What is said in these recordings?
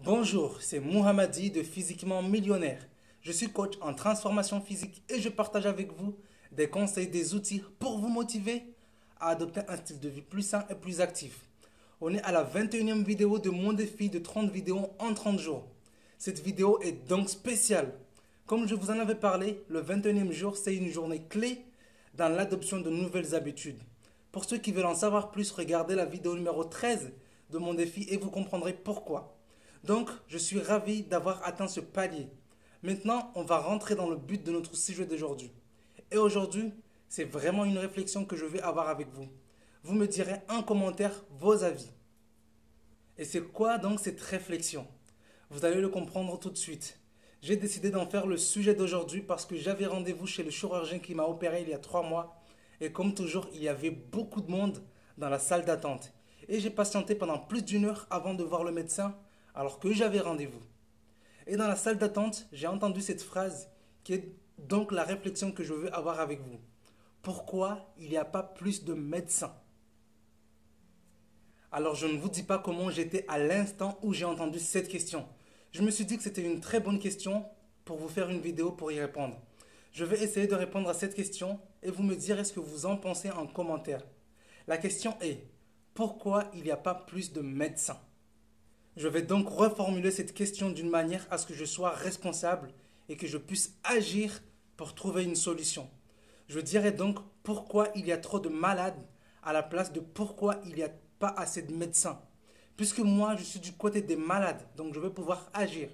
Bonjour, c'est Mohamadi de Physiquement Millionnaire. Je suis coach en transformation physique et je partage avec vous des conseils, des outils pour vous motiver à adopter un style de vie plus sain et plus actif. On est à la 21e vidéo de mon défi de 30 vidéos en 30 jours. Cette vidéo est donc spéciale. Comme je vous en avais parlé, le 21e jour, c'est une journée clé dans l'adoption de nouvelles habitudes. Pour ceux qui veulent en savoir plus, regardez la vidéo numéro 13 de mon défi et vous comprendrez pourquoi. Donc, je suis ravi d'avoir atteint ce palier. Maintenant, on va rentrer dans le but de notre sujet d'aujourd'hui. Et aujourd'hui, c'est vraiment une réflexion que je vais avoir avec vous. Vous me direz en commentaire vos avis. Et c'est quoi donc cette réflexion? Vous allez le comprendre tout de suite. J'ai décidé d'en faire le sujet d'aujourd'hui parce que j'avais rendez-vous chez le chirurgien qui m'a opéré il y a 3 mois. Et comme toujours, il y avait beaucoup de monde dans la salle d'attente. Et j'ai patienté pendant plus d'une heure avant de voir le médecin alors que j'avais rendez-vous. Et dans la salle d'attente, j'ai entendu cette phrase qui est donc la réflexion que je veux avoir avec vous. Pourquoi il n'y a pas plus de médecins? Alors je ne vous dis pas comment j'étais à l'instant où j'ai entendu cette question. Je me suis dit que c'était une très bonne question pour vous faire une vidéo pour y répondre. Je vais essayer de répondre à cette question et vous me direz ce que vous en pensez en commentaire. La question est, pourquoi il n'y a pas plus de médecins? Je vais donc reformuler cette question d'une manière à ce que je sois responsable et que je puisse agir pour trouver une solution. Je dirais donc pourquoi il y a trop de malades à la place de pourquoi il n'y a pas assez de médecins. Puisque moi, je suis du côté des malades, donc je vais pouvoir agir.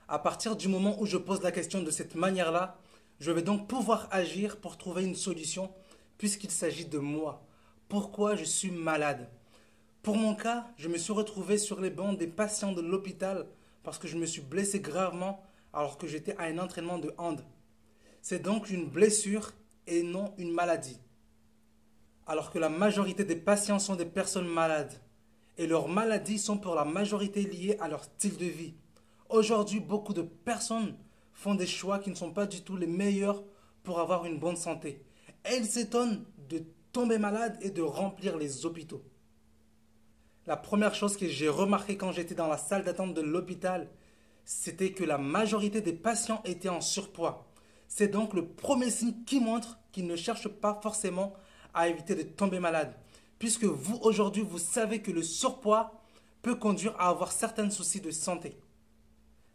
À partir du moment où je pose la question de cette manière-là, je vais donc pouvoir agir pour trouver une solution puisqu'il s'agit de moi. Pourquoi je suis malade? Pour mon cas, je me suis retrouvé sur les bancs des patients de l'hôpital parce que je me suis blessé gravement alors que j'étais à un entraînement de hand. C'est donc une blessure et non une maladie. Alors que la majorité des patients sont des personnes malades et leurs maladies sont pour la majorité liées à leur style de vie. Aujourd'hui, beaucoup de personnes font des choix qui ne sont pas du tout les meilleurs pour avoir une bonne santé. Et ils s'étonnent de tomber malade et de remplir les hôpitaux. La première chose que j'ai remarqué quand j'étais dans la salle d'attente de l'hôpital, c'était que la majorité des patients étaient en surpoids. C'est donc le premier signe qui montre qu'ils ne cherchent pas forcément à éviter de tomber malade. Puisque vous, aujourd'hui, vous savez que le surpoids peut conduire à avoir certains soucis de santé.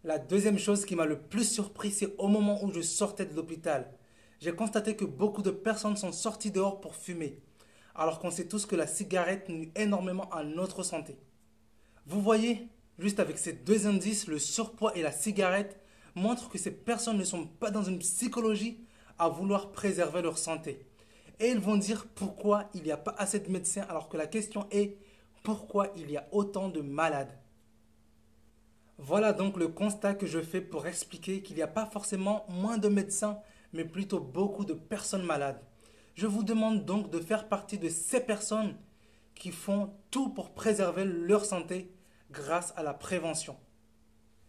La deuxième chose qui m'a le plus surpris, c'est au moment où je sortais de l'hôpital. J'ai constaté que beaucoup de personnes sont sorties dehors pour fumer, alors qu'on sait tous que la cigarette nuit énormément à notre santé. Vous voyez, juste avec ces deux indices, le surpoids et la cigarette montrent que ces personnes ne sont pas dans une psychologie à vouloir préserver leur santé. Et ils vont dire pourquoi il n'y a pas assez de médecins alors que la question est pourquoi il y a autant de malades. Voilà donc le constat que je fais pour expliquer qu'il n'y a pas forcément moins de médecins, mais plutôt beaucoup de personnes malades. Je vous demande donc de faire partie de ces personnes qui font tout pour préserver leur santé grâce à la prévention.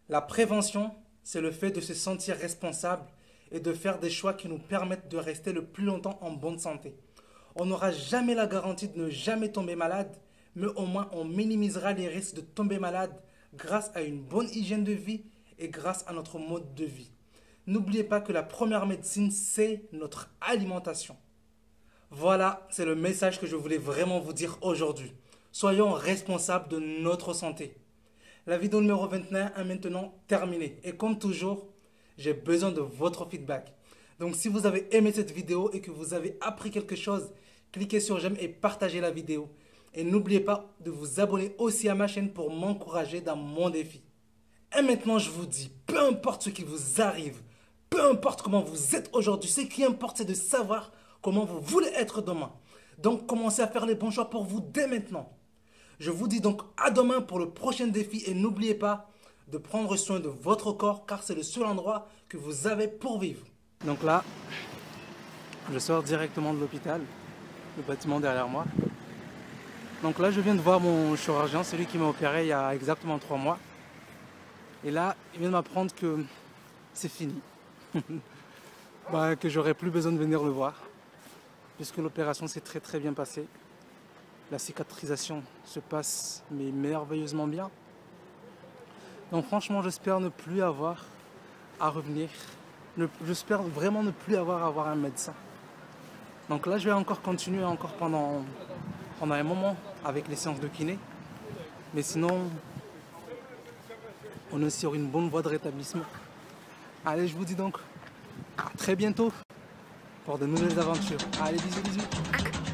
La prévention, c'est le fait de se sentir responsable et de faire des choix qui nous permettent de rester le plus longtemps en bonne santé. On n'aura jamais la garantie de ne jamais tomber malade, mais au moins on minimisera les risques de tomber malade grâce à une bonne hygiène de vie et grâce à notre mode de vie. N'oubliez pas que la première médecine, c'est notre alimentation. Voilà, c'est le message que je voulais vraiment vous dire aujourd'hui. Soyons responsables de notre santé. La vidéo numéro 21 est maintenant terminée. Et comme toujours, j'ai besoin de votre feedback. Donc si vous avez aimé cette vidéo et que vous avez appris quelque chose, cliquez sur j'aime et partagez la vidéo. Et n'oubliez pas de vous abonner aussi à ma chaîne pour m'encourager dans mon défi. Et maintenant je vous dis, peu importe ce qui vous arrive, peu importe comment vous êtes aujourd'hui, ce qui importe c'est de savoir comment vous voulez être demain. Donc commencez à faire les bons choix pour vous dès maintenant. Je vous dis donc à demain pour le prochain défi et n'oubliez pas de prendre soin de votre corps car c'est le seul endroit que vous avez pour vivre. Donc là, je sors directement de l'hôpital, le bâtiment derrière moi. Donc là, je viens de voir mon chirurgien, celui qui m'a opéré il y a exactement 3 mois. Et là, il vient de m'apprendre que c'est fini. Que j'aurai plus besoin de venir le voir. Puisque l'opération s'est très bien passée. La cicatrisation se passe mais merveilleusement bien. Donc franchement, j'espère ne plus avoir à revenir. J'espère vraiment ne plus avoir à avoir un médecin. Donc là, je vais encore continuer encore pendant un moment avec les séances de kiné. Mais sinon, on est sur une bonne voie de rétablissement. Allez, je vous dis donc à très bientôt pour de nouvelles aventures. Allez, bisous, bisous.